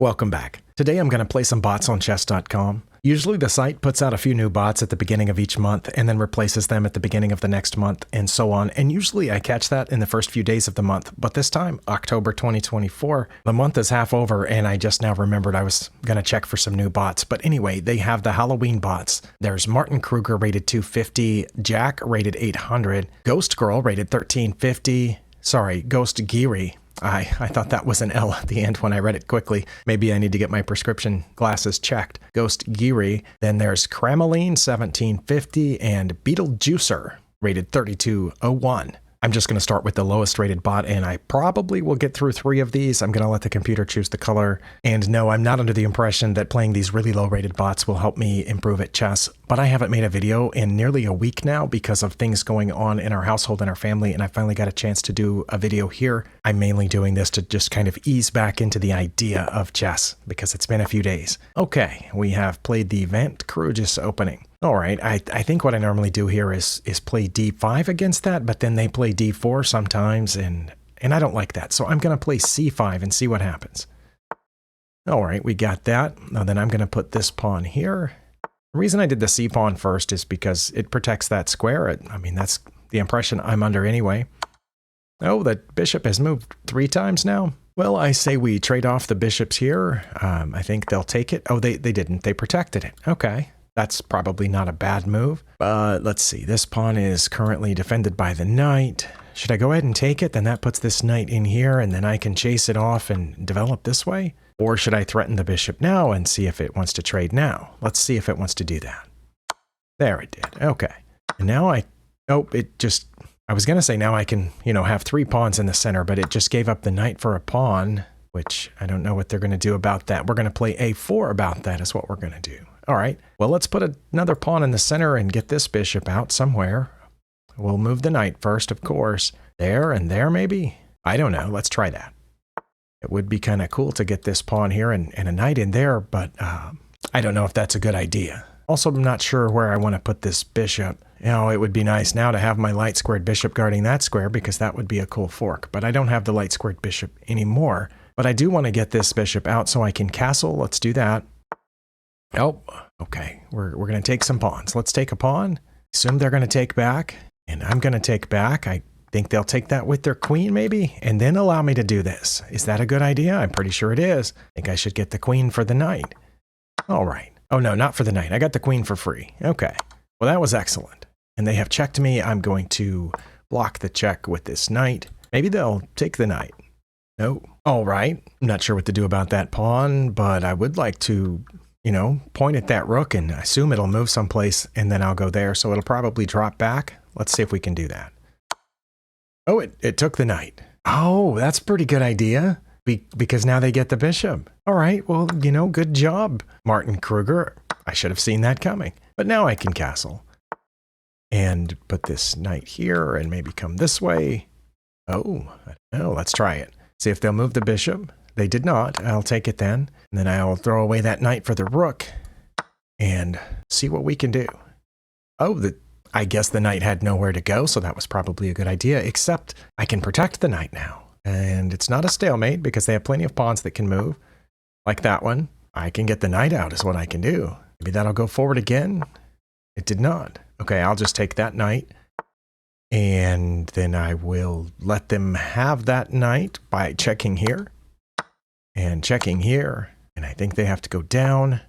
Welcome back. Today I'm going to play some bots on chess.com. Usually the site puts out a few new bots at the beginning of each month and then replaces them at the beginning of the next month and so on. And usually I catch that in the first few days of the month. But this time, October 2024, the month is half over and I just now remembered I was going to check for some new bots. But anyway, they have the Halloween bots. There's Martin-Krueger rated 250, Jack rated 800, Ghost Girl rated 1350, Ghost Giri. I thought that was an L at the end when I read it quickly. Maybe I need to get my prescription glasses checked. Ghost Giri. Then there's Cramoline 1750 and Beetlejuicer rated 3201. I'm just going to start with the lowest rated bot and I probably will get through 3 of these. I'm going to let the computer choose the color. And no, I'm not under the impression that playing these really low rated bots will help me improve at chess, but I haven't made a video in nearly a week now because of things going on in our household and our family, and I finally got a chance to do a video here. I'm mainly doing this to just kind of ease back into the idea of chess because it's been a few days. Okay, we have played the Martin-Krueger opening. All right, I think what I normally do here is play d5 against that, but then they play d4 sometimes, and I don't like that. So I'm going to play c5 and see what happens. All right, we got that. Now then I'm going to put this pawn here. The reason I did the c pawn first is because it protects that square. I mean, that's the impression I'm under anyway. Oh, the bishop has moved 3 times now. Well, I say we trade off the bishops here. I think they'll take it. Oh, they didn't. They protected it. Okay. That's probably not a bad move. But let's see. This pawn is currently defended by the knight. Should I go ahead and take it? Then that puts this knight in here, and then I can chase it off and develop this way. Or should I threaten the bishop now and see if it wants to trade now? Let's see if it wants to do that. There it did. Okay. And now I was going to say now I can, have 3 pawns in the center, but it just gave up the knight for a pawn, which I don't know what they're going to do about that. We're going to play a4 about that is what we're going to do. All right, well, let's put another pawn in the center and get this bishop out somewhere. We'll move the knight first, of course. There and there, maybe? I don't know. Let's try that. It would be kind of cool to get this pawn here and a knight in there, but I don't know if that's a good idea. Also, I'm not sure where I want to put this bishop. It would be nice now to have my light squared bishop guarding that square because that would be a cool fork, but I don't have the light squared bishop anymore. But I do want to get this bishop out so I can castle. Let's do that. Oh, okay. We're going to take some pawns. Let's take a pawn. Assume they're going to take back, and I'm going to take back. I think they'll take that with their queen, maybe, and then allow me to do this. Is that a good idea? I'm pretty sure it is. I think I should get the queen for the knight. All right. Oh, no, not for the knight. I got the queen for free. Okay. Well, that was excellent. And they have checked me. I'm going to block the check with this knight. Maybe they'll take the knight. No. All right. I'm not sure what to do about that pawn, but I would like to point at that rook and assume it'll move someplace and then I'll go there. So it'll probably drop back. Let's see if we can do that. Oh, it took the knight. Oh, that's a pretty good idea because now they get the bishop. All right. Well, good job, Martin-Krueger. I should have seen that coming, but now I can castle and put this knight here and maybe come this way. Oh, I don't know. Let's try it. See if they'll move the bishop. They did not. I'll take it then. And then I'll throw away that knight for the rook and see what we can do. Oh, I guess the knight had nowhere to go, so that was probably a good idea, except I can protect the knight now. And it's not a stalemate because they have plenty of pawns that can move. Like that one. I can get the knight out is what I can do. Maybe that'll go forward again. It did not. Okay, I'll just take that knight. And then I will let them have that knight by checking here. And checking here, and I think they have to go down,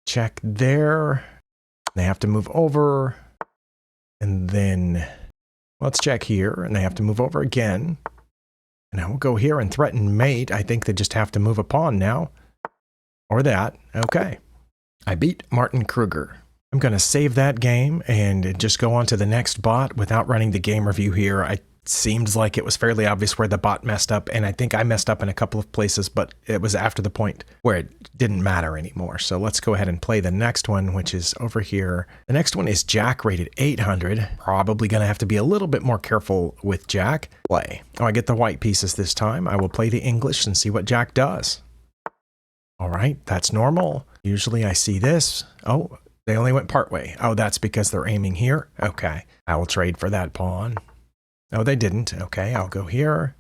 check there, they have to move over, and then let's check here, and they have to move over again, and I will go here and threaten mate. I think they just have to move a pawn now, or that. Okay, I beat Martin-Krueger. I'm going to save that game and just go on to the next bot without running the game review here. It seemed like it was fairly obvious where the bot messed up, and I think I messed up in a couple of places, but it was after the point where it didn't matter anymore. So let's go ahead and play the next one, which is over here. The next one is Jack rated 800. Probably going to have to be a little bit more careful with Jack. Play. Oh, I get the white pieces this time. I will play the English and see what Jack does. All right, that's normal. Usually I see this. Oh, they only went part way. Oh, that's because they're aiming here. Okay, I will trade for that pawn. Oh, they didn't. Okay, I'll go here.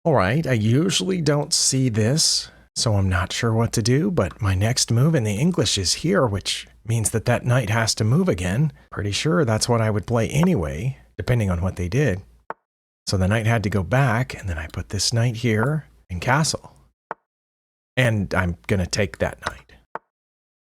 All right, I usually don't see this. So I'm not sure what to do, but my next move in the English is here, which means that that knight has to move again. Pretty sure that's what I would play anyway, depending on what they did. So the knight had to go back, and then I put this knight here in castle. And I'm going to take that knight.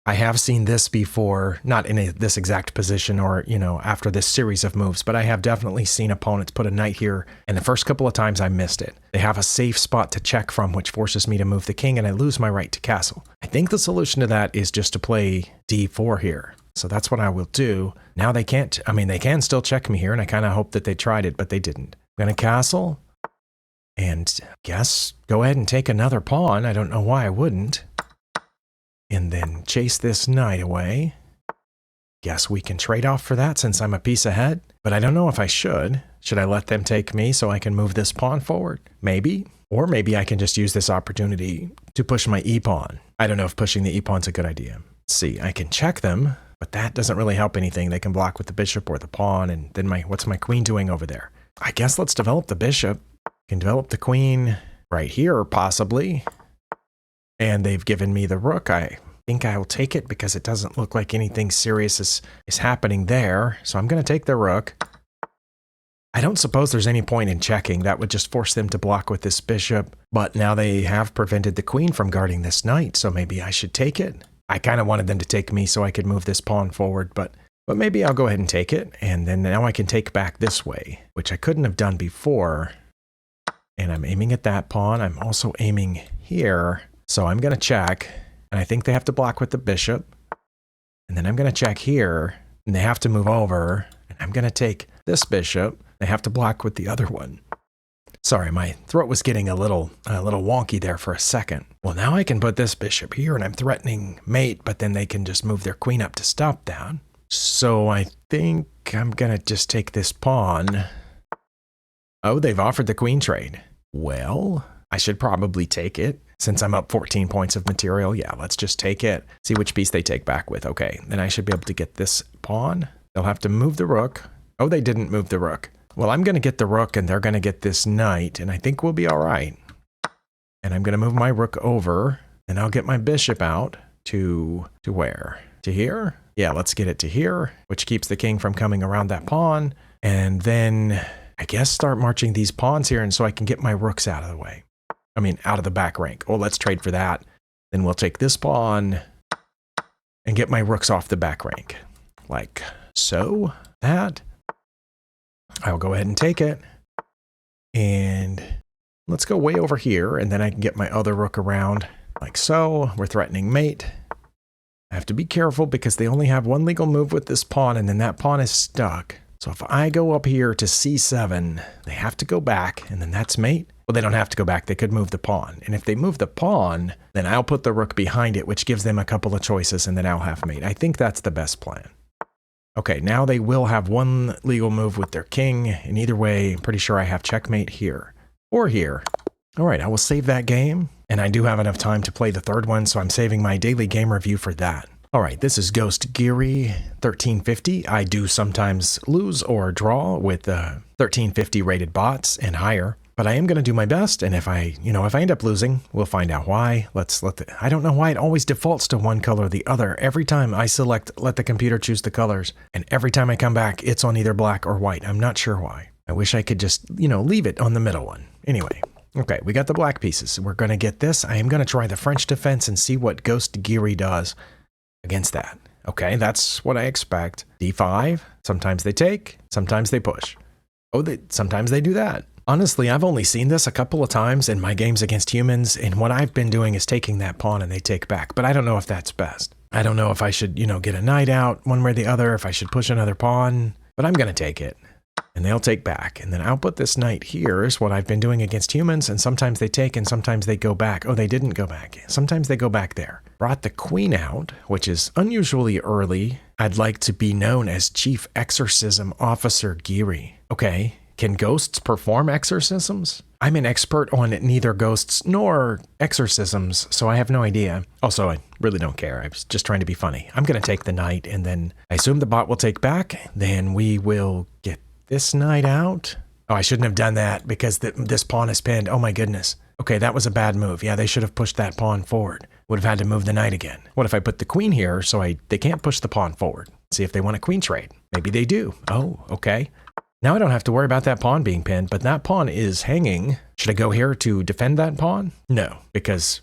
I have seen this before, not in this exact position or, after this series of moves, but I have definitely seen opponents put a knight here, and the first couple of times I missed it. They have a safe spot to check from, which forces me to move the king, and I lose my right to castle. I think the solution to that is just to play d4 here. So that's what I will do. Now they can't, they can still check me here, and I kind of hope that they tried it, but they didn't. I'm going to castle, and I guess go ahead and take another pawn. I don't know why I wouldn't. And then chase this knight away. Guess we can trade off for that since I'm a piece ahead. But I don't know if I should. Should I let them take me so I can move this pawn forward? Maybe. Or maybe I can just use this opportunity to push my e-pawn. I don't know if pushing the e-pawn's a good idea. Let's see, I can check them, but that doesn't really help anything. They can block with the bishop or the pawn, and then what's my queen doing over there? I guess let's develop the bishop. Can develop the queen right here, possibly. And they've given me the rook. I think I will take it because it doesn't look like anything serious is happening there. So I'm going to take the rook. I don't suppose there's any point in checking. That would just force them to block with this bishop. But now they have prevented the queen from guarding this knight, so maybe I should take it. I kind of wanted them to take me so I could move this pawn forward, but maybe I'll go ahead and take it. And then now I can take back this way, which I couldn't have done before. And I'm aiming at that pawn. I'm also aiming here. So I'm going to check, and I think they have to block with the bishop. And then I'm going to check here, and they have to move over. And I'm going to take this bishop. They have to block with the other one. Sorry, my throat was getting a little wonky there for a second. Well, now I can put this bishop here, and I'm threatening mate, but then they can just move their queen up to stop that. So I think I'm going to just take this pawn. Oh, they've offered the queen trade. Well, I should probably take it. Since I'm up 14 points of material, yeah, let's just take it. See which piece they take back with. Okay, then I should be able to get this pawn. They'll have to move the rook. Oh, they didn't move the rook. Well, I'm going to get the rook, and they're going to get this knight, and I think we'll be all right. And I'm going to move my rook over, and I'll get my bishop out to where? To here? Yeah, let's get it to here, which keeps the king from coming around that pawn. And then I guess start marching these pawns here, and so I can get my rooks out of the way. Out of the back rank. Oh, let's trade for that. Then we'll take this pawn and get my rooks off the back rank. Like so. That. I'll go ahead and take it. And let's go way over here, and then I can get my other rook around. Like so. We're threatening mate. I have to be careful because they only have one legal move with this pawn, and then that pawn is stuck. So if I go up here to c7, they have to go back, and then that's mate. Well, they don't have to go back. They could move the pawn. And if they move the pawn, then I'll put the rook behind it, which gives them a couple of choices, and then I'll have mate. I think that's the best plan. Okay, now they will have one legal move with their king. And either way, I'm pretty sure I have checkmate here or here. All right, I will save that game. And I do have enough time to play the third one, so I'm saving my daily game review for that. All right, this is Ghost Giri 1350. I do sometimes lose or draw with 1350 rated bots and higher. But I am going to do my best, and if I end up losing, we'll find out why. I don't know why it always defaults to one color or the other. Every time I let the computer choose the colors, and every time I come back, it's on either black or white. I'm not sure why. I wish I could just, leave it on the middle one. Anyway, okay, we got the black pieces. We're going to get this. I am going to try the French defense and see what Ghost Giri does against that. Okay, that's what I expect. D5, sometimes they take, sometimes they push. Oh, sometimes they do that. Honestly, I've only seen this a couple of times in my games against humans, and what I've been doing is taking that pawn and they take back, but I don't know if that's best. I don't know if I should, get a knight out one way or the other, if I should push another pawn, but I'm going to take it. And they'll take back, and then I'll put this knight here is what I've been doing against humans, and sometimes they take and sometimes they go back. Oh, they didn't go back. Sometimes they go back there. Brought the queen out, which is unusually early. I'd like to be known as Chief Exorcism Officer Giri. Okay. Can ghosts perform exorcisms? I'm an expert on neither ghosts nor exorcisms, so I have no idea. Also, I really don't care. I was just trying to be funny. I'm going to take the knight, and then I assume the bot will take back. Then we will get this knight out. Oh, I shouldn't have done that because this pawn is pinned. Oh my goodness. Okay, that was a bad move. Yeah, they should have pushed that pawn forward. Would have had to move the knight again. What if I put the queen here so they can't push the pawn forward? See if they want a queen trade. Maybe they do. Oh, okay. Now I don't have to worry about that pawn being pinned, but that pawn is hanging. Should I go here to defend that pawn? No, because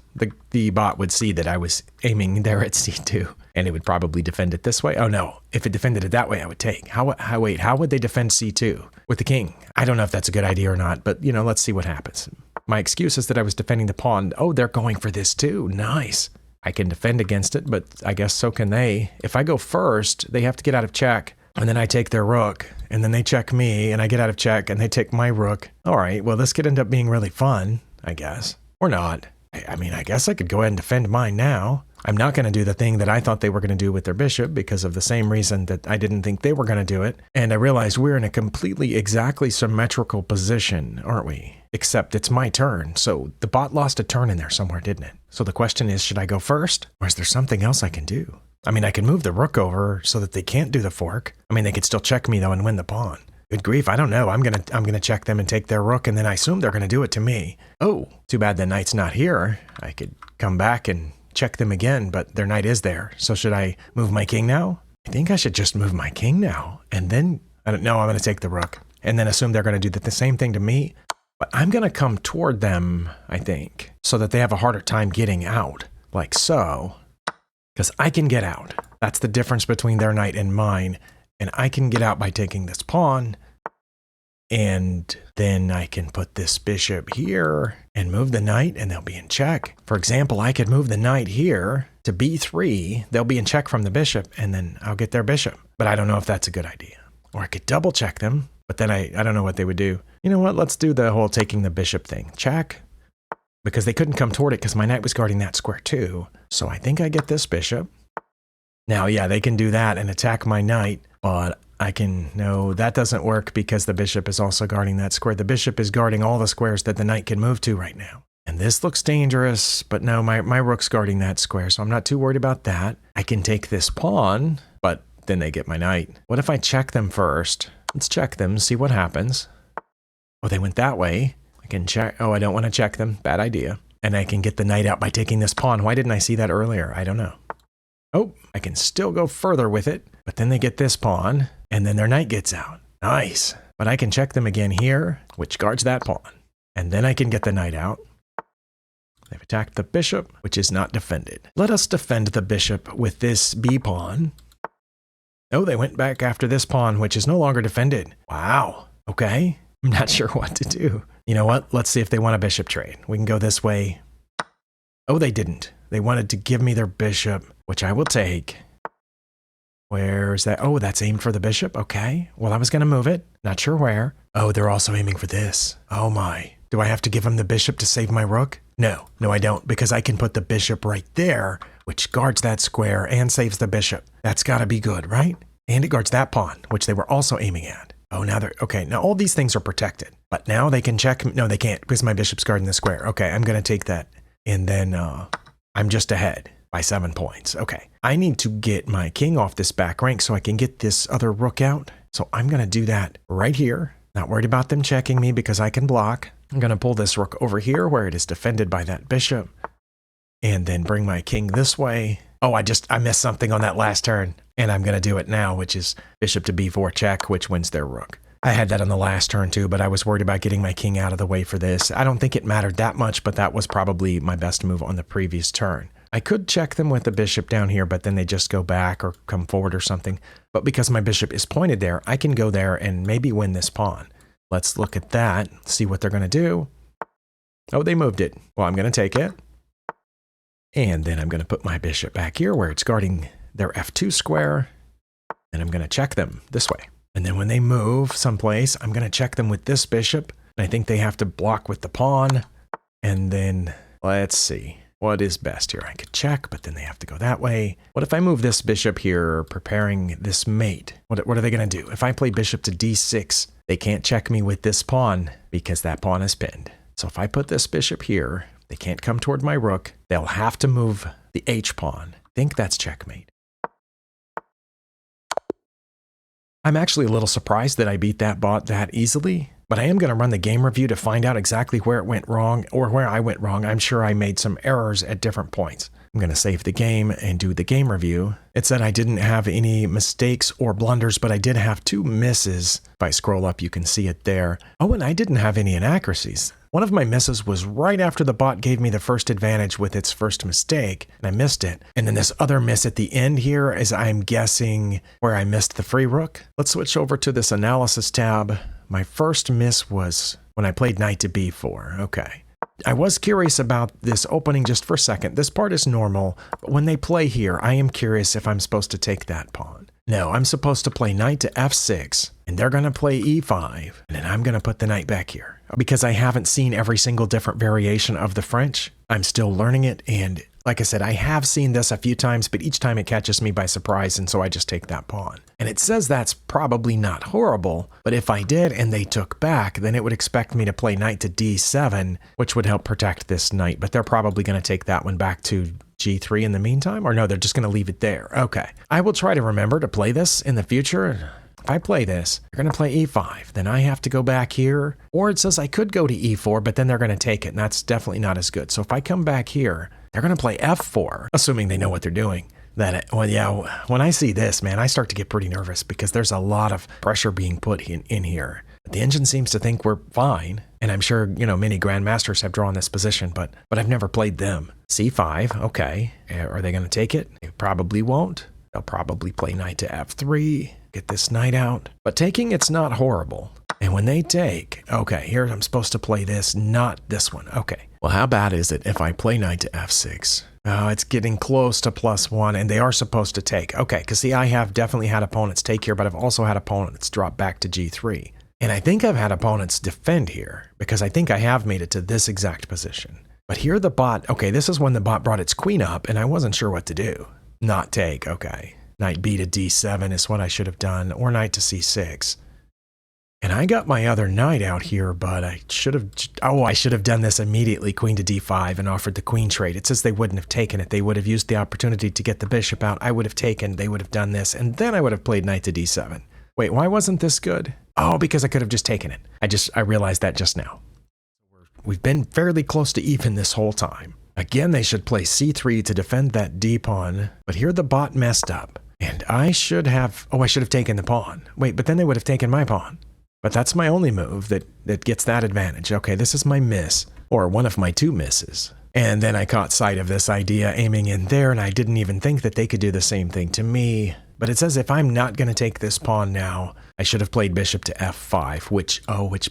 the bot would see that I was aiming there at c2, and it would probably defend it this way. Oh no, if it defended it that way, I would take. Wait, how would they defend c2? With the king? I don't know if that's a good idea or not, but let's see what happens. My excuse is that I was defending the pawn. Oh, they're going for this too. Nice. I can defend against it, but I guess so can they. If I go first, they have to get out of check, and then I take their rook, and then they check me, and I get out of check, and they take my rook. All right, well, this could end up being really fun, I guess. Or not. I mean, I guess I could go ahead and defend mine now. I'm not going to do the thing that I thought they were going to do with their bishop because of the same reason that I didn't think they were going to do it. And I realized we're in a completely exactly symmetrical position, aren't we? Except it's my turn. So the bot lost a turn in there somewhere, didn't it? So the question is, should I go first? Or is there something else I can do? I mean, I can move the rook over so that they can't do the fork. I mean, they could still check me though and win the pawn. Good grief, I don't know. I'm gonna check them and take their rook, and then I assume they're gonna do it to me. Oh, too bad the knight's not here. I could come back and check them again, but their knight is there. So should I move my king now? I think I should just move my king now. And then, I don't know, I'm gonna take the rook. And then assume they're gonna do the same thing to me. But I'm gonna come toward them, I think, so that they have a harder time getting out. Like so. Because I can get out. That's the difference between their knight and mine. And I can get out by taking this pawn. And then I can put this bishop here and move the knight and they'll be in check. For example, I could move the knight here to b3. They'll be in check from the bishop and then I'll get their bishop. But I don't know if that's a good idea. Or I could double check them. But then I don't know what they would do. You know what? Let's do the whole taking the bishop thing. Check. Because they couldn't come toward it because my knight was guarding that square too. So I think I get this bishop. Now, yeah, they can do that and attack my knight, but no, that doesn't work because the bishop is also guarding that square. The bishop is guarding all the squares that the knight can move to right now. And this looks dangerous, but no, my rook's guarding that square, so I'm not too worried about that. I can take this pawn, but then they get my knight. What if I check them first? Let's check them, see what happens. Oh, they went that way. I can check. Oh, I don't want to check them. Bad idea. And I can get the knight out by taking this pawn. Why didn't I see that earlier? I don't know. Oh, I can still go further with it, but then they get this pawn, and then their knight gets out. Nice. But I can check them again here, which guards that pawn. And then I can get the knight out. They've attacked the bishop, which is not defended. Let us defend the bishop with this b pawn. Oh, they went back after this pawn, which is no longer defended. Wow. Okay. I'm not sure what to do. You know what? Let's see if they want a bishop trade. We can go this way. Oh, they didn't. They wanted to give me their bishop, which I will take. Where's that? Oh, that's aimed for the bishop. Okay. Well, I was going to move it. Not sure where. Oh, they're also aiming for this. Oh my. Do I have to give them the bishop to save my rook? No, I don't, because I can put the bishop right there, which guards that square and saves the bishop. That's got to be good, right? And it guards that pawn, which they were also aiming at. Oh, now they're, okay, now all these things are protected, but now they can check, no, they can't, because my bishop's guarding the square. Okay, I'm going to take that, and then I'm just ahead by 7 points. Okay, I need to get my king off this back rank so I can get this other rook out. So I'm going to do that right here. Not worried about them checking me because I can block. I'm going to pull this rook over here where it is defended by that bishop, and then bring my king this way. Oh, I missed something on that last turn, and I'm going to do it now, which is bishop to b4 check, which wins their rook. I had that on the last turn too, but I was worried about getting my king out of the way for this. I don't think it mattered that much, but that was probably my best move on the previous turn. I could check them with the bishop down here, but then they just go back or come forward or something. But because my bishop is pointed there, I can go there and maybe win this pawn. Let's look at that, see what they're going to do. Oh, they moved it. Well, I'm going to take it. And then I'm going to put my bishop back here where it's guarding their f2 square. And I'm going to check them this way. And then when they move someplace, I'm going to check them with this bishop. And I think they have to block with the pawn. And then let's see. What is best here? I could check, but then they have to go that way. What if I move this bishop here, preparing this mate? What are they going to do? If I play bishop to d6, they can't check me with this pawn because that pawn is pinned. So if I put this bishop here, they can't come toward my rook. They'll have to move the h pawn. I think that's checkmate. I'm actually a little surprised that I beat that bot that easily. But I am going to run the game review to find out exactly where it went wrong or where I went wrong. I'm sure I made some errors at different points. I'm going to save the game and do the game review. It said I didn't have any mistakes or blunders, but I did have 2 misses. If I scroll up, you can see it there. Oh, and I didn't have any inaccuracies. One of my misses was right after the bot gave me the first advantage with its first mistake, and I missed it. And then this other miss at the end here is I'm guessing where I missed the free rook. Let's switch over to this analysis tab. My first miss was when I played knight to b4. Okay. I was curious about this opening just for a second. This part is normal, but when they play here, I am curious if I'm supposed to take that pawn. No, I'm supposed to play knight to f6, and they're going to play e5, and then I'm going to put the knight back here. Because I haven't seen every single different variation of the French, I'm still learning it, and like I said, I have seen this a few times, but each time it catches me by surprise, and so I just take that pawn. And it says that's probably not horrible, but if I did and they took back, then it would expect me to play knight to d7, which would help protect this knight, but they're probably going to take that one back to g3 in the meantime, or no, they're just going to leave it there. Okay, I will try to remember to play this in the future. If I play this, they're going to play e5, then I have to go back here, or it says I could go to e4, but then they're going to take it, and that's definitely not as good. So if I come back here, they're going to play f4, assuming they know what they're doing. Well, yeah, when I see this, man, I start to get pretty nervous because there's a lot of pressure being put in here. The engine seems to think we're fine, and I'm sure, many grandmasters have drawn this position, but I've never played them. c5, okay. Are they going to take it? They probably won't. They'll probably play knight to f3, get this knight out. But taking it's not horrible. And when they take, okay, here I'm supposed to play this, not this one. Okay. Well, how bad is it if I play knight to f6? Oh, it's getting close to +1, and they are supposed to take. Okay, because see, I have definitely had opponents take here, but I've also had opponents drop back to g3. And I think I've had opponents defend here, because I think I have made it to this exact position. But here the bot, okay, this is when the bot brought its queen up, and I wasn't sure what to do. Not take, okay. Knight b to d7 is what I should have done, or knight to c6. And I got my other knight out here, but I should have done this immediately, queen to d5, and offered the queen trade. It says they wouldn't have taken it. They would have used the opportunity to get the bishop out. I would have taken, they would have done this, and then I would have played knight to d7. Wait, why wasn't this good? Oh, because I could have just taken it. I realized that just now. We've been fairly close to even this whole time. Again, they should play c3 to defend that d pawn, but here the bot messed up. And I should have taken the pawn. Wait, but then they would have taken my pawn. But that's my only move that gets that advantage. Okay, this is my miss, or one of my 2 misses. And then I caught sight of this idea aiming in there, and I didn't even think that they could do the same thing to me. But it says if I'm not going to take this pawn now, I should have played bishop to f5, which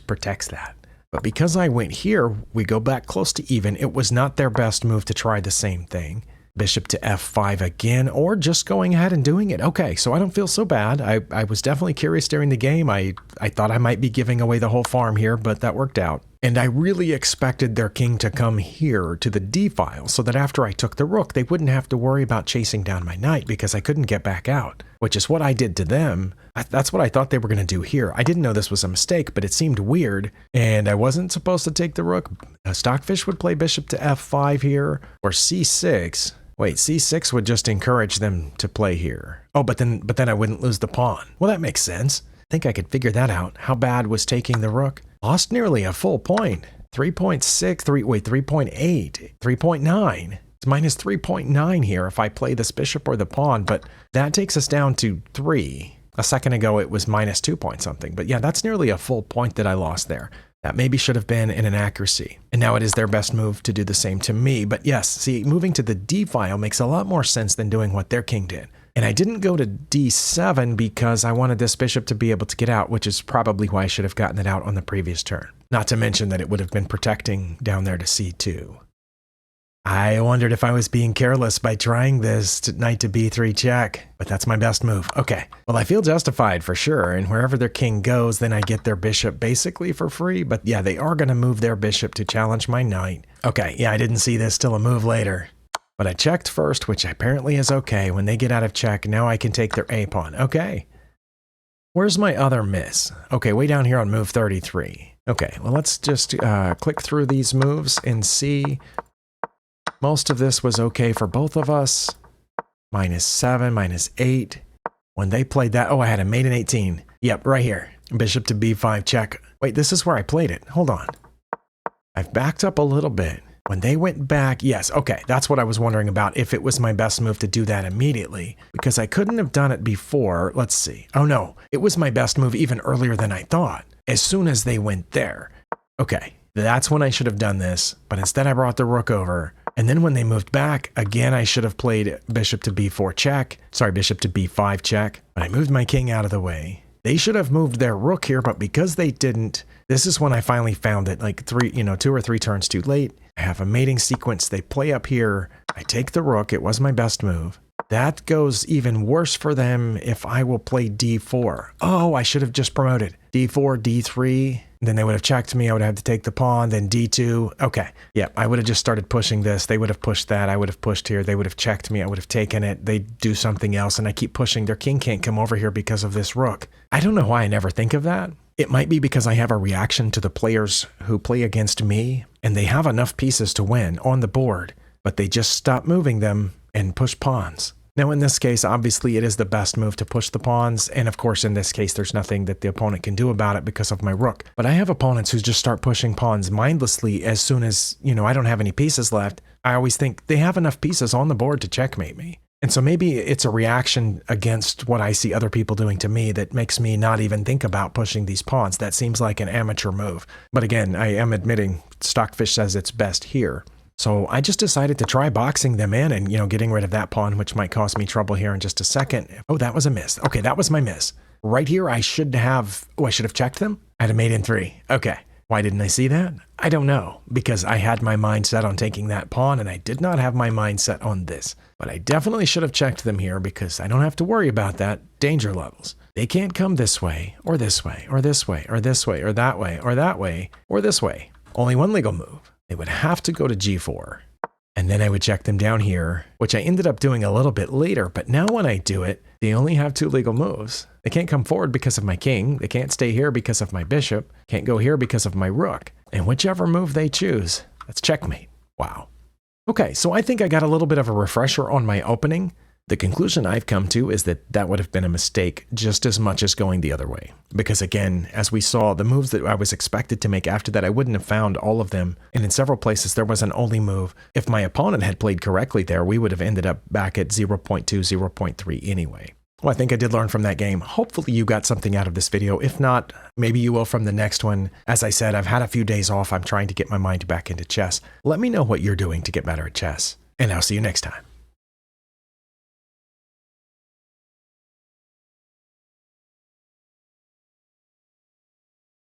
protects that. But because I went here, we go back close to even. It was not their best move to try the same thing. Bishop to f5 again, or just going ahead and doing it. Okay, so I don't feel so bad. I was definitely curious during the game. I thought I might be giving away the whole farm here, but that worked out. And I really expected their king to come here to the d file so that after I took the rook, they wouldn't have to worry about chasing down my knight because I couldn't get back out, which is what I did to them. That's what I thought they were going to do here. I didn't know this was a mistake, but it seemed weird, and I wasn't supposed to take the rook. Stockfish would play bishop to f5 here, or c6. Wait, c6 would just encourage them to play here. Oh, but then I wouldn't lose the pawn. Well, that makes sense. I think I could figure that out. How bad was taking the rook? Lost nearly a full point. 3.8, 3.9. It's minus 3.9 here if I play this bishop or the pawn, but that takes us down to 3. A second ago, it was minus 2 point something. But yeah, that's nearly a full point that I lost there. That maybe should have been an inaccuracy. And now it is their best move to do the same to me. But yes, see, moving to the d file makes a lot more sense than doing what their king did. And I didn't go to d7 because I wanted this bishop to be able to get out, which is probably why I should have gotten it out on the previous turn. Not to mention that it would have been protecting down there to c2. I wondered if I was being careless by trying this knight to b3 check, but that's my best move. Okay, well, I feel justified for sure, and wherever their king goes, then I get their bishop basically for free, but yeah, they are going to move their bishop to challenge my knight. Okay, yeah, I didn't see this till a move later, but I checked first, which apparently is okay. When they get out of check, now I can take their a pawn. Okay. Where's my other miss? Okay, way down here on move 33. Okay, well, let's just click through these moves and see. Most of this was okay for both of us. -7, -8. When they played that, oh, I had a mate in 18. Yep, right here. Bishop to b5 check. Wait, this is where I played it. Hold on. I've backed up a little bit. When they went back, yes, okay, that's what I was wondering about, if it was my best move to do that immediately, because I couldn't have done it before. Let's see. Oh no, it was my best move even earlier than I thought, as soon as they went there. Okay, that's when I should have done this, but instead I brought the rook over, and then when they moved back, again, I should have played bishop to b4 check, sorry, bishop to b5 check, but I moved my king out of the way. They should have moved their rook here, but because they didn't, this is when I finally found it, like 2 or 3 turns too late. I have a mating sequence. They play up here. I take the rook. It was my best move. That goes even worse for them if I will play d4. Oh, I should have just promoted. d4, d3. Then they would have checked me. I would have to take the pawn, then d2. Okay. Yeah, I would have just started pushing this. They would have pushed that. I would have pushed here. They would have checked me. I would have taken it. They'd do something else, and I keep pushing. Their king can't come over here because of this rook. I don't know why I never think of that. It might be because I have a reaction to the players who play against me, and they have enough pieces to win on the board, but they just stop moving them and push pawns. Now, in this case, obviously, it is the best move to push the pawns, and of course, in this case, there's nothing that the opponent can do about it because of my rook. But I have opponents who just start pushing pawns mindlessly as soon as, I don't have any pieces left. I always think they have enough pieces on the board to checkmate me. And so maybe it's a reaction against what I see other people doing to me that makes me not even think about pushing these pawns. That seems like an amateur move. But again, I am admitting Stockfish says it's best here. So I just decided to try boxing them in and, getting rid of that pawn, which might cause me trouble here in just a second. Oh, that was a miss. Okay, that was my miss. Right here, I should have checked them? I had a mate in 3. Okay. Why didn't I see that? I don't know, because I had my mind set on taking that pawn and I did not have my mind set on this. But I definitely should have checked them here because I don't have to worry about that danger levels. They can't come this way, or this way, or this way, or this way, or that way, or that way, or this way. Only one legal move. They would have to go to g4. And then I would check them down here, which I ended up doing a little bit later. But now when I do it, they only have 2 legal moves. They can't come forward because of my king. They can't stay here because of my bishop. Can't go here because of my rook. And whichever move they choose, that's checkmate. Wow. Okay, so I think I got a little bit of a refresher on my opening. The conclusion I've come to is that that would have been a mistake just as much as going the other way. Because again, as we saw, the moves that I was expected to make after that, I wouldn't have found all of them. And in several places, there was an only move. If my opponent had played correctly there, we would have ended up back at 0.2, 0.3 anyway. Well, I think I did learn from that game. Hopefully you got something out of this video. If not, maybe you will from the next one. As I said, I've had a few days off. I'm trying to get my mind back into chess. Let me know what you're doing to get better at chess. And I'll see you next time.